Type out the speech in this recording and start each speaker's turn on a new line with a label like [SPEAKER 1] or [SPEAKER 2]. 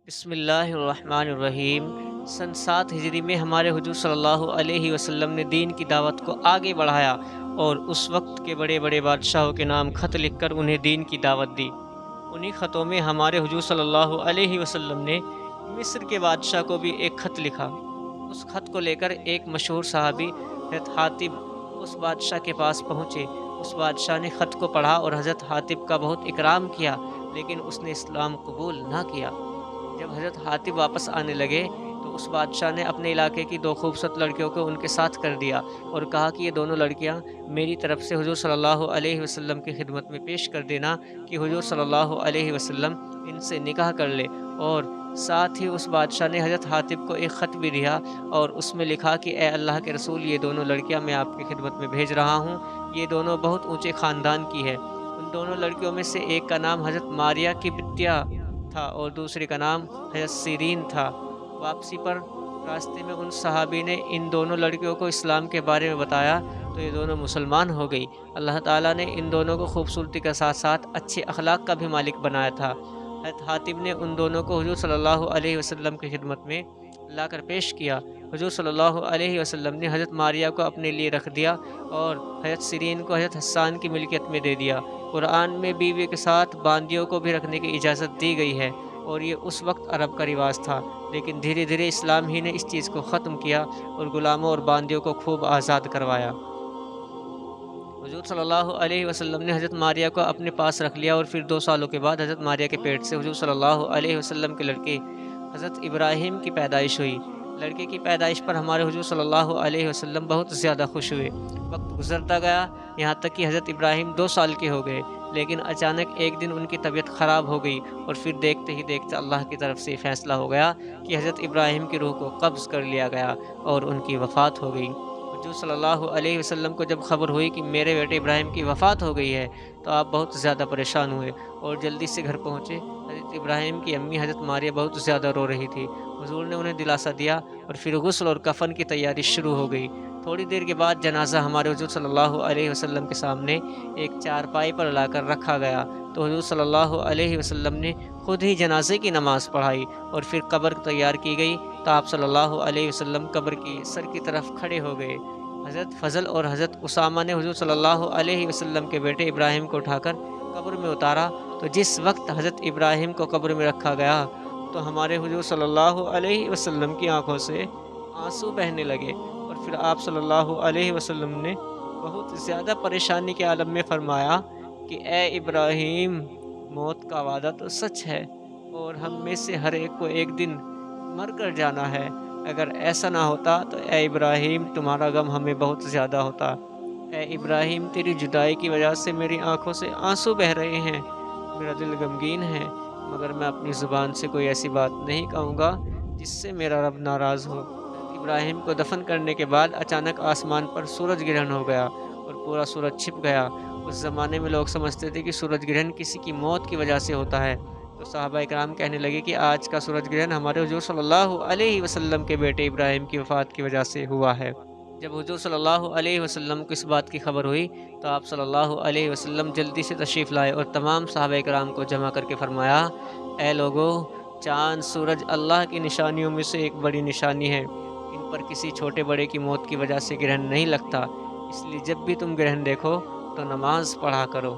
[SPEAKER 1] بسم اللہ الرحمن الرحیم۔ سن 7 ہجری میں ہمارے حضور صلی اللہ علیہ وسلم نے دین کی دعوت کو آگے بڑھایا اور اس وقت کے بڑے بڑے بادشاہوں کے نام خط لکھ کر انہیں دین کی دعوت دی۔ انہی خطوں میں ہمارے حضور صلی اللہ علیہ وسلم نے مصر کے بادشاہ کو بھی ایک خط لکھا۔ اس خط کو لے کر ایک مشہور صحابی حضرت حاتب اس بادشاہ کے پاس پہنچے۔ اس بادشاہ نے خط کو پڑھا اور حضرت حاتب کا بہت اکرام کیا، لیکن اس نے اسلام قبول نہ کیا۔ جب حضرت حاتب واپس آنے لگے تو اس بادشاہ نے اپنے علاقے کی 2 خوبصورت لڑکیوں کو ان کے ساتھ کر دیا اور کہا کہ یہ دونوں لڑکیاں میری طرف سے حضور صلی اللہ علیہ وسلم کی خدمت میں پیش کر دینا کہ حضور صلی اللہ علیہ وسلم ان سے نکاح کر لے۔ اور ساتھ ہی اس بادشاہ نے حضرت حاتب کو ایک خط بھی دیا اور اس میں لکھا کہ اے اللہ کے رسول، یہ دونوں لڑکیاں میں آپ کی خدمت میں بھیج رہا ہوں۔ یہ دونوں بہت اونچے خاندان کی ہے۔ ان دونوں لڑکیوں میں سے ایک کا نام حضرت ماریہ کی بتیا تھا اور دوسرے کا نام حضرت سیرین تھا۔ واپسی پر راستے میں ان صحابی نے ان دونوں لڑکیوں کو اسلام کے بارے میں بتایا تو یہ دونوں مسلمان ہو گئی۔ اللہ تعالیٰ نے ان دونوں کو خوبصورتی کے ساتھ ساتھ اچھے اخلاق کا بھی مالک بنایا تھا۔ حضرت حاتب نے ان دونوں کو حضور صلی اللہ علیہ وسلم کی خدمت میں لا کر پیش کیا۔ حضور صلی اللہ علیہ وسلم نے حضرت ماریہ کو اپنے لیے رکھ دیا اور حضرت سیرین کو حضرت حسان کی ملکیت میں دے دیا۔ قرآن میں بیوی کے ساتھ باندیوں کو بھی رکھنے کی اجازت دی گئی ہے اور یہ اس وقت عرب کا رواج تھا، لیکن دھیرے دھیرے اسلام ہی نے اس چیز کو ختم کیا اور غلاموں اور باندیوں کو خوب آزاد کروایا۔ حضور صلی اللہ علیہ وسلم نے حضرت ماریہ کو اپنے پاس رکھ لیا اور پھر 2 سالوں کے بعد حضرت ماریہ کے پیٹ سے حضور صلی اللہ علیہ وسلم کے لڑکے حضرت ابراہیم کی پیدائش ہوئی۔ لڑکے کی پیدائش پر ہمارے حضور صلی اللہ علیہ وسلم بہت زیادہ خوش ہوئے۔ وقت گزرتا گیا، یہاں تک کہ حضرت ابراہیم 2 سال کے ہو گئے، لیکن اچانک ایک دن ان کی طبیعت خراب ہو گئی اور پھر دیکھتے ہی دیکھتے اللہ کی طرف سے فیصلہ ہو گیا کہ حضرت ابراہیم کی روح کو قبض کر لیا گیا اور ان کی وفات ہو گئی۔ حضور صلی اللہ علیہ وسلم کو جب خبر ہوئی کہ میرے بیٹے ابراہیم کی وفات ہو گئی ہے تو آپ بہت زیادہ پریشان ہوئے اور جلدی سے گھر پہنچے۔ حضرت ابراہیم کی امی حضرت ماریہ بہت زیادہ رو رہی تھی۔ حضور نے انہیں دلاسا دیا اور پھر غسل اور کفن کی تیاری شروع ہو گئی۔ تھوڑی دیر کے بعد جنازہ ہمارے حضور صلی اللہ علیہ وسلم کے سامنے ایک چارپائی پر لا کر رکھا گیا تو حضور صلی اللہ علیہ وسلم نے خود ہی جنازے کی نماز پڑھائی اور پھر قبر تیار کی گئی تو آپ صلی اللہ علیہ وسلم قبر کی سر کی طرف کھڑے ہو گئے۔ حضرت فضل اور حضرت اسامہ نے حضور صلی اللہ علیہ وسلم کے بیٹے ابراہیم کو اٹھا کر قبر میں اتارا تو جس وقت حضرت ابراہیم کو قبر میں رکھا گیا تو ہمارے حضور صلی اللہ علیہ وسلم کی آنکھوں سے آنسو بہنے لگے اور پھر آپ صلی اللہ علیہ وسلم نے بہت زیادہ پریشانی کے عالم میں فرمایا کہ اے ابراہیم، موت کا وعدہ تو سچ ہے اور ہم میں سے ہر ایک کو ایک دن مر کر جانا ہے۔ اگر ایسا نہ ہوتا تو اے ابراہیم، تمہارا غم ہمیں بہت زیادہ ہوتا۔ اے ابراہیم، تیری جدائی کی وجہ سے میری آنکھوں سے آنسو بہہ رہے ہیں، میرا دل غمگین ہے، مگر میں اپنی زبان سے کوئی ایسی بات نہیں کہوں گا جس سے میرا رب ناراض ہو۔ ابراہیم کو دفن کرنے کے بعد اچانک آسمان پر سورج گرہن ہو گیا اور پورا سورج چھپ گیا۔ اس زمانے میں لوگ سمجھتے تھے کہ سورج گرہن کسی کی موت کی وجہ سے ہوتا ہے، تو صحابہ اکرام کہنے لگے کہ آج کا سورج گرہن ہمارے حضور صلی اللہ علیہ وسلم کے بیٹے ابراہیم کی وفات کی وجہ سے ہوا ہے۔ جب حضور صلی اللہ علیہ وسلم کو اس بات کی خبر ہوئی تو آپ صلی اللہ علیہ وسلم جلدی سے تشریف لائے اور تمام صحابہ اکرام کو جمع کر کے فرمایا، اے لوگو، چاند سورج اللہ کی نشانیوں میں سے ایک بڑی نشانی ہے، ان پر کسی چھوٹے بڑے کی موت کی وجہ سے گرہن نہیں لگتا، اس لیے جب بھی تم گرہن دیکھو تو نماز پڑھا کرو۔